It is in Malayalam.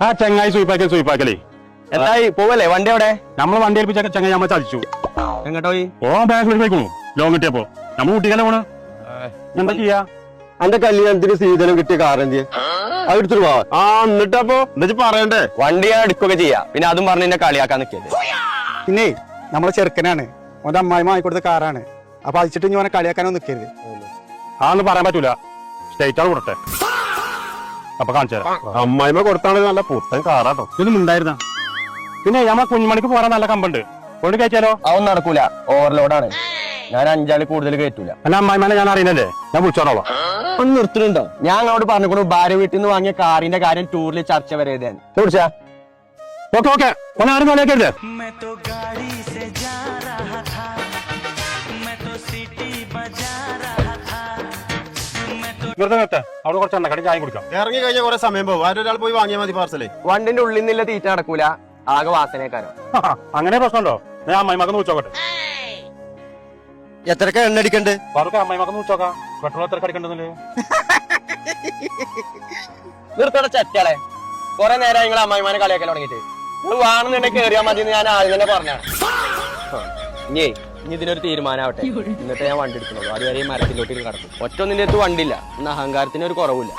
ആ ചങ്ങായി സൂയിപ്പാക്കലേ എന്തായി പോവല്ലേ വണ്ടി എവിടെ? നമ്മളെ വണ്ടി ഏൽപ്പിച്ച ചങ്ങായി നമ്മൾ ചതിച്ചു. എങ്ങോട്ടോ പോയി? ബാംഗ്ലൂർ പോയിക്കണു ലോങ് കിട്ടിയപ്പോ നമ്മൾ ഊട്ടിക്കല്ലേ പോണ്. എന്താ ചെയ്യാ? എന്റെ കല്യാണത്തിന് സീതനം കിട്ടിയ കാർ എന്ത് അത് എടുത്തിട്ട് പോവാ. എന്നിട്ടപ്പോ എന്താ പറയണ്ടേ? വണ്ടി ഞാൻ എടുക്കുകയൊക്കെ ചെയ്യാ. പിന്നെ അതും പറഞ്ഞ് എന്നെ കളിയാക്കാൻ നിൽക്കരുത്. പിന്നെ നമ്മളെ ചെറുക്കനാണ്, ഓന്റെ അമ്മായി വാങ്ങിക്കൊടുത്ത കാറാണ്. അപ്പൊ അയച്ചിട്ട് ഇനി ഓനെ കളിയാക്കാനോ നിൽക്കരുത്. ആന്ന് പറയാൻ പറ്റൂല. സ്റ്റേറ്റ് ആണ് കൊടുട്ടെ. അപ്പൊ കാണിച്ചു തരാം. അമ്മായിമ കൊടുത്താണെങ്കിൽ നല്ല പുത്തൻ കാറാട്ടോ. ഇതൊന്നും ഉണ്ടായിരുന്ന പിന്നെ നമ്മളെ കുഞ്ഞുമണിക്ക് പോരാൻ നല്ല കമ്പുണ്ട്. കൊണ്ട് കയറ്റിയാലോ? അതൊന്നും നടക്കൂല, ഓവർലോഡാണ്. ഞാൻ 5 ആള് കൂടുതൽ കയറ്റൂല. എന്നെ അമ്മായിമാനെ ഞാൻ അറിയുന്നല്ലേ, ഞാൻ വിളിച്ചോളാം. ഒന്ന് നിർത്തുന്നുണ്ടോ? ഞാൻ അങ്ങോട്ട് പറഞ്ഞുകൊണ്ടു ഭാര്യ വീട്ടിൽ നിന്ന് വാങ്ങിയ കാറിന്റെ കാര്യം ടൂറിൽ ചർച്ച വരെ വിളിച്ചാ. ഓക്കെ ഓക്കെ, ഒന്ന് ആരും കളിയാക്കരുത്. അവിടെ കുറച്ച് എണ്ണക്കടി ചായ കുടിക്കാം. ഇറങ്ങി കഴിഞ്ഞ കുറെ സമയം പോകും. ആരൊരാൾ പോയി വാങ്ങിയാൽ മതി പാർസലേ. വണ്ടിന്റെ ഉള്ളിൽ നിന്നില്ല തീറ്റ നടക്കൂല, ആകെ വാസനക്കാരോ. അങ്ങനെ പ്രശ്നമുണ്ടോ? ഞാൻ അമ്മായിമക്കം നോച്ചോക്കട്ടെ. എത്രക്ക എണ്ണ അടിക്കണ്ട്? പറഞ്ഞ അമ്മായിമക്കം നോച്ചോക്കാം. പെട്രോൾ എത്ര അടിക്കണ്ടെന്നല്ലേ? നിർത്തോടെ ചെറ്റാളെ, കൊറേ നേരം നിങ്ങൾ അമ്മായിമാനെ കളിയാക്കാൻ തുടങ്ങിട്ട്. നിങ്ങൾ വേണമെന്നുണ്ടെങ്കിൽ കേറിയാൽ മതി എന്ന് ഞാൻ ആദ്യം തന്നെ പറഞ്ഞാണ്. ഇനി ഇതിനൊരു തീരുമാനമാവട്ടെ, എന്നിട്ട് ഞാൻ വണ്ടി എടുക്കുന്നുള്ളൂ. അതുവരെ മരത്തിലോട്ട് കിടക്കും. ഒറ്റൊന്നിന്റെ അടുത്ത് വണ്ടിയില്ല, ഇന്ന് അഹങ്കാരത്തിന് ഒരു കുറവില്ല.